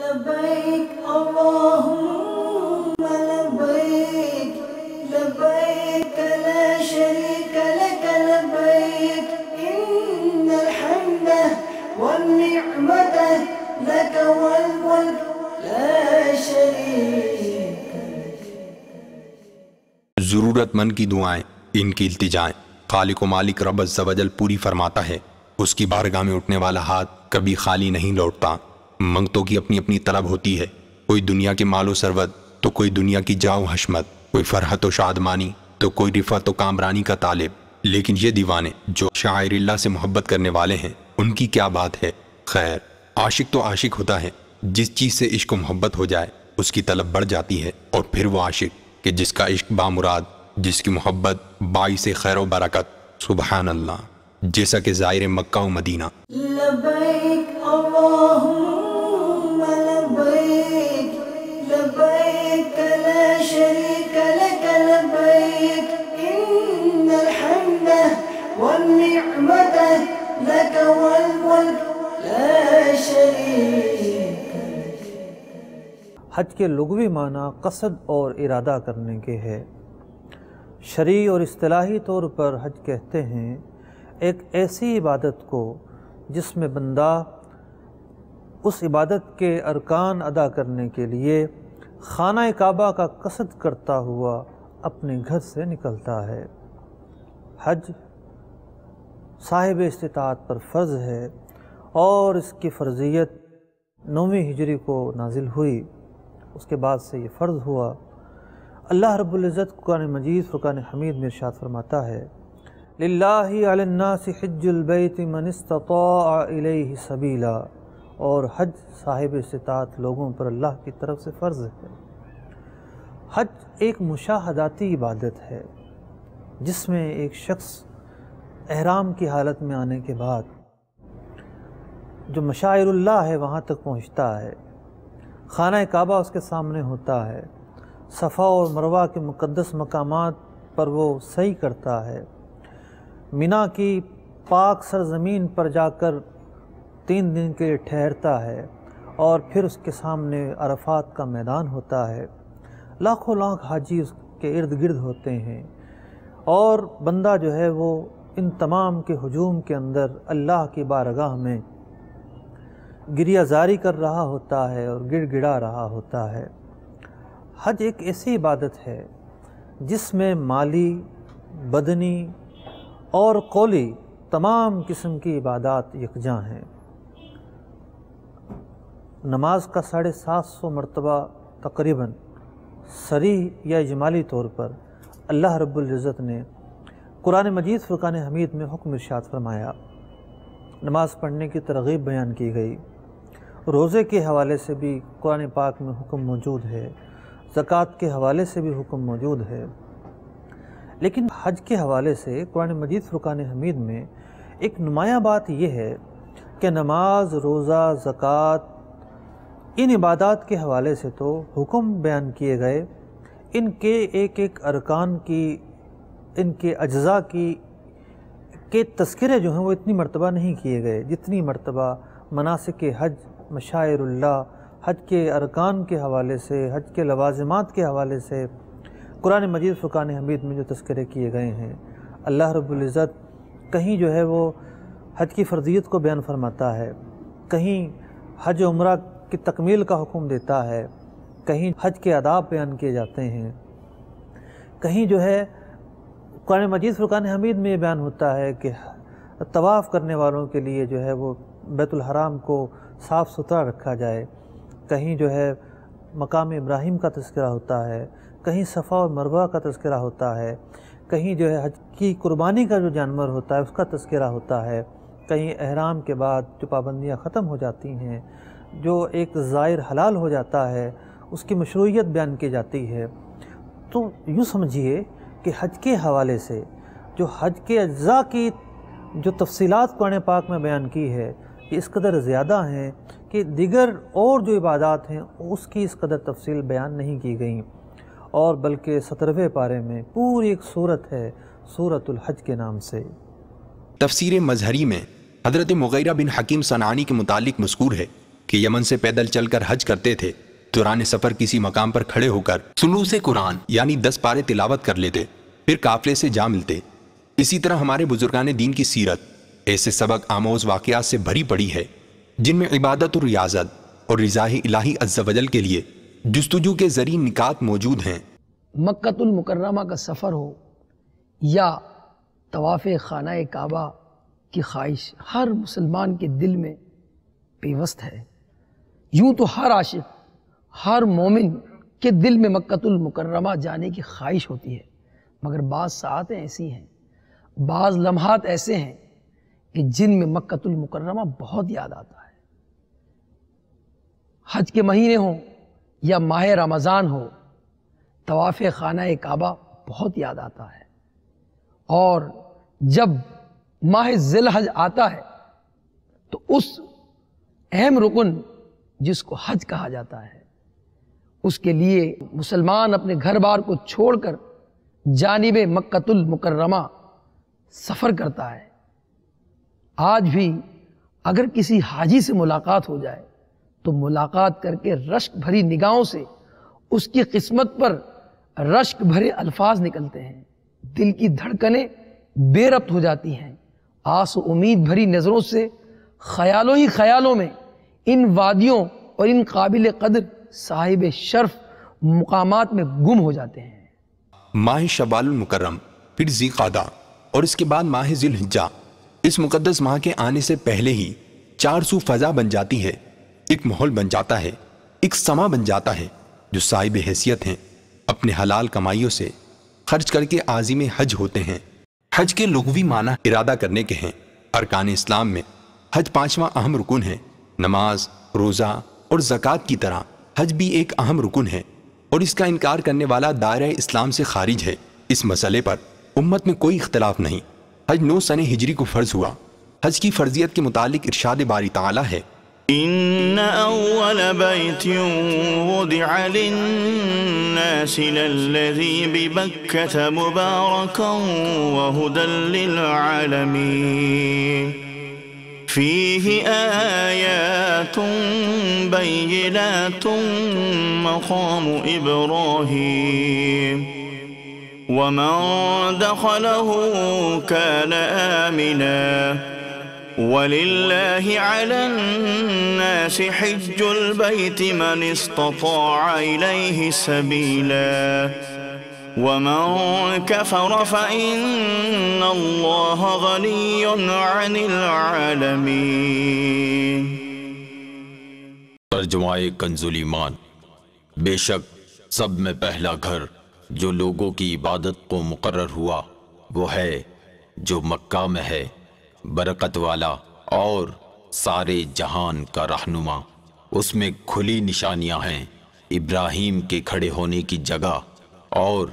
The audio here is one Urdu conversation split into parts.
لبيك اللهم لبيك لبيك لا شريك لك لبيك إن الحمد والنعمة لك والملك لا شريك لك۔ ضرورت مند کی دعائیں، ان کی التجائیں خالق و مالک رب عز و جل پوری فرماتا ہے۔ اس کی بارگاہ میں اٹھنے والا ہاتھ کبھی خالی نہیں لوٹتا۔ منگتوں کی اپنی اپنی طلب ہوتی ہے، کوئی دنیا کے مال و ثروت تو کوئی دنیا کی جاہ و حشمت، کوئی فرحت و شادمانی تو کوئی رفعت و کامرانی کا طالب۔ لیکن یہ دیوانے جو شاعر اللہ سے محبت کرنے والے ہیں، ان کی کیا بات ہے۔ خیر، عاشق تو عاشق ہوتا ہے، جس چیز سے عشق و محبت ہو جائے اس کی طلب بڑھ جاتی ہے، اور پھر وہ عاشق کہ جس کا عشق بامراد، جس کی محبت باعث خیر و برکت۔ سبحان اللہ، جیسا کہ زائر مکہ و مدینہ۔ لبيك اللهم لبيك لبيك لا شريك لك لبيك إن الحمد والنعمة لك والملك لا شريك لك۔ حج کے لغوی معنی قصد اور ارادہ کرنے کے ہے۔ شرعی اور اصطلاحی طور پر حج کہتے ہیں ایک ایسی عبادت کو جس میں بندہ اس عبادت کے ارکان ادا کرنے کے لیے خانہ کعبہ کا قصد کرتا ہوا اپنے گھر سے نکلتا ہے۔ حج صاحب استطاعت پر فرض ہے اور اس کی فرضیت 9ویں ہجری کو نازل ہوئی، اس کے بعد سے یہ فرض ہوا۔ اللہ رب العزت قرآن مجید فرقان حمید میں ارشاد فرماتا ہے للہ علی الناس حج البیت من استطاع الیہ سبیلا، اور حج صاحب استطاعت لوگوں پر اللہ کی طرف سے فرض ہے۔ حج ایک مشاہداتی عبادت ہے جس میں ایک شخص احرام کی حالت میں آنے کے بعد جو مشاعر اللہ ہے وہاں تک پہنچتا ہے، خانہ کعبہ اس کے سامنے ہوتا ہے، صفا اور مروہ کے مقدس مقامات پر وہ سعی کرتا ہے، مینا کی پاک سرزمین پر جا کر 3 دن کے لیے ٹھہرتا ہے، اور پھر اس کے سامنے عرفات کا میدان ہوتا ہے، لاکھوں لاکھ حاجی اس کے ارد گرد ہوتے ہیں، اور بندہ جو ہے وہ ان تمام کے ہجوم کے اندر اللہ کی بارگاہ میں گریہ زاری کر رہا ہوتا ہے اور گڑ گڑا رہا ہوتا ہے۔ حج ایک ایسی عبادت ہے جس میں مالی، بدنی اور قولی تمام قسم کی عبادات یکجاں ہیں۔ نماز کا 750 مرتبہ تقریباً صریح یا اجمالی طور پر اللہ رب العزت نے قرآن مجید فرقان حمید میں حکم ارشاد فرمایا۔ نماز پڑھنے کی ترغیب بیان کی گئی، روزے کے حوالے سے بھی قرآن پاک میں حکم موجود ہے، زکوٰۃ کے حوالے سے بھی حکم موجود ہے، لیکن حج کے حوالے سے قرآن مجید فرقان حمید میں ایک نمایاں بات یہ ہے کہ نماز، روزہ، زکوٰۃ، ان عبادات کے حوالے سے تو حکم بیان کیے گئے، ان کے ایک ایک ارکان کی، ان کے اجزاء کی کے تذکرے جو ہیں وہ اتنی مرتبہ نہیں کیے گئے جتنی مرتبہ مناسک حج، مشاعر اللہ، حج کے ارکان کے حوالے سے، حج کے لوازمات کے حوالے سے قرآن مجید فرقان حمید میں جو تذکرے کیے گئے ہیں۔ اللہ رب العزت کہیں جو ہے وہ حج کی فرضیت کو بیان فرماتا ہے، کہیں حج و عمرہ کی تکمیل کا حکم دیتا ہے، کہیں حج کے آداب بیان کیے جاتے ہیں، کہیں جو ہے قرآن مجید فرقان حمید میں یہ بیان ہوتا ہے کہ طواف کرنے والوں کے لیے جو ہے وہ بیت الحرام کو صاف ستھرا رکھا جائے، کہیں جو ہے مقام ابراہیم کا تذکرہ ہوتا ہے، کہیں صفا اور مروہ کا تذکرہ ہوتا ہے، کہیں جو ہے حج کی قربانی کا جو جانور ہوتا ہے اس کا تذکرہ ہوتا ہے، کہیں احرام کے بعد جو پابندیاں ختم ہو جاتی ہیں، جو ایک زائر حلال ہو جاتا ہے، اس کی مشروعیت بیان کی جاتی ہے۔ تو یوں سمجھیے کہ حج کے حوالے سے جو حج کے اجزاء کی جو تفصیلات قرآن پاک میں بیان کی ہے یہ اس قدر زیادہ ہیں کہ دیگر اور جو عبادات ہیں اس کی اس قدر تفصیل بیان نہیں کی گئیں، اور بلکہ 17ویں پارے میں پوری ایک سورت ہے سورۃ الحج کے نام سے۔ تفسیر مظہری میں حضرت مغیرہ بن حکیم صنعانی کے متعلق مذکور ہے کہ یمن سے پیدل چل کر حج کرتے تھے، دوران سفر کسی مقام پر کھڑے ہو کر سلوس قرآن یعنی 10 پارے تلاوت کر لیتے، پھر قافلے سے جا ملتے۔ اسی طرح ہمارے بزرگان دین کی سیرت ایسے سبق آموز واقعات سے بھری پڑی ہے جن میں عبادت اور ریاضت اور رضا الہی عز و جل کے لیے جستجو کے ذریعے نکات موجود ہیں۔ مکۃ المکرمہ کا سفر ہو یا طواف خانہ کعبہ کی خواہش ہر مسلمان کے دل میں پیوست ہے۔ یوں تو ہر عاشق، ہر مومن کے دل میں مکۃ المکرمہ جانے کی خواہش ہوتی ہے، مگر بعض ساعتیں ایسی ہیں، بعض لمحات ایسے ہیں کہ جن میں مکۃ المکرمہ بہت یاد آتا ہے۔ حج کے مہینے ہوں یا ماہ رمضان ہو، طواف خانہ کعبہ بہت یاد آتا ہے، اور جب ماہ ذی الحج آتا ہے تو اس اہم رکن جس کو حج کہا جاتا ہے، اس کے لیے مسلمان اپنے گھر بار کو چھوڑ کر جانب مکۃ المکرمہ سفر کرتا ہے۔ آج بھی اگر کسی حاجی سے ملاقات ہو جائے تو ملاقات کر کے رشک بھری نگاہوں سے اس کی قسمت پر رشک بھرے الفاظ نکلتے ہیں، دل کی دھڑکنیں بے ربط ہو جاتی ہیں، آس و امید بھری نظروں سے خیالوں ہی خیالوں میں ان وادیوں اور ان قابل قدر صاحب شرف مقامات میں گم ہو جاتے ہیں۔ ماہ شوال المکرم، پھر ذی قعدہ اور اس کے بعد ماہ ذی الحجہ، اس مقدس ماہ کے آنے سے پہلے ہی 400 فضا بن جاتی ہے، ایک ماحول بن جاتا ہے، ایک سما بن جاتا ہے جو صاحب حیثیت ہیں اپنے حلال کمائیوں سے خرچ کر کے عازم حج ہوتے ہیں۔ حج کے لغوی معنی ارادہ کرنے کے ہیں۔ ارکان اسلام میں حج 5واں اہم رکن ہے۔ نماز، روزہ اور زکوٰۃ کی طرح حج بھی ایک اہم رکن ہے اور اس کا انکار کرنے والا دائرہ اسلام سے خارج ہے۔ اس مسئلے پر امت میں کوئی اختلاف نہیں۔ حج 9 سنہ ہجری کو فرض ہوا۔ حج کی فرضیت کے متعلق ارشاد باری تعالیٰ ہے، إن أول بيت وضع للناس للذي ببكة مباركا وهدى للعالمين فيه آيات بينات مقام إبراهيم ومن دخله كان آمنا وَلِلَّهِ عَلَى النَّاسِ حِجُّ الْبَيْتِ مَنِ اسْتَطَاعَ إِلَيْهِ سَبِيلًا وَمَن كَفَرَ فَإِنَّ اللَّهَ غَنِيٌّ عَنِ الْعَالَمِينَ۔ ترجمہ کنز ایمان۔ بے شک سب میں پہلا گھر جو لوگوں کی عبادت کو مقرر ہوا وہ ہے جو مکہ میں ہے، برکت والا اور سارے جہان کا رہنما۔ اس میں کھلی نشانیاں ہیں ابراہیم کے کھڑے ہونے کی جگہ، اور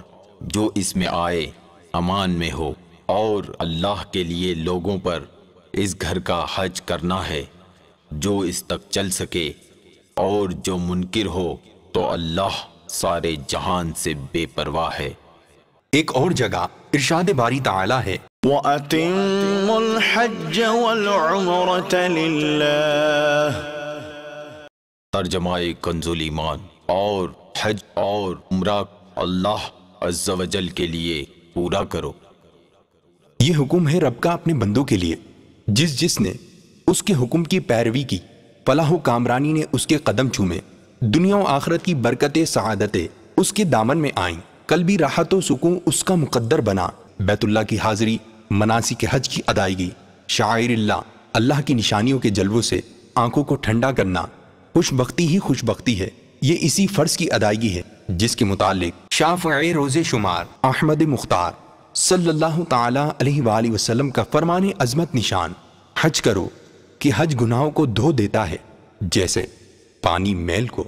جو اس میں آئے امان میں ہو، اور اللہ کے لیے لوگوں پر اس گھر کا حج کرنا ہے جو اس تک چل سکے، اور جو منکر ہو تو اللہ سارے جہان سے بے پرواہ ہے۔ ایک اور جگہ ارشاد باری تعالیٰ ہے، وَأَتِمُّوا الْحَجَّ وَالْعُمْرَةَ لِلَّهِ۔ ترجمہ کنز ایمان، اور حج اور عمرہ اللہ عز و جل کے لیے پورا کرو۔ یہ حکم ہے رب کا اپنے بندوں کے لیے، جس نے اس کے حکم کی پیروی کی، فلاح و کامرانی نے اس کے قدم چومے، دنیا و آخرت کی برکتیں سعادتیں اس کے دامن میں آئیں، قلبی راحت و سکون اس کا مقدر بنا، بیت اللہ کی حاضری، مناسک حج کی ادائیگی، شعائر اللہ، اللہ کی نشانیوں کے جلووں سے آنکھوں کو ٹھنڈا کرنا، خوش بختی ہی خوش بختی ہے۔ یہ اسی فرض کی ادائیگی ہے جس کے متعلق شافعی روز شمار احمد مختار صلی اللہ تعالی علیہ وآلہ وسلم کا فرمان عظمت نشان، حج کرو کہ حج گناہوں کو دھو دیتا ہے جیسے پانی میل کو۔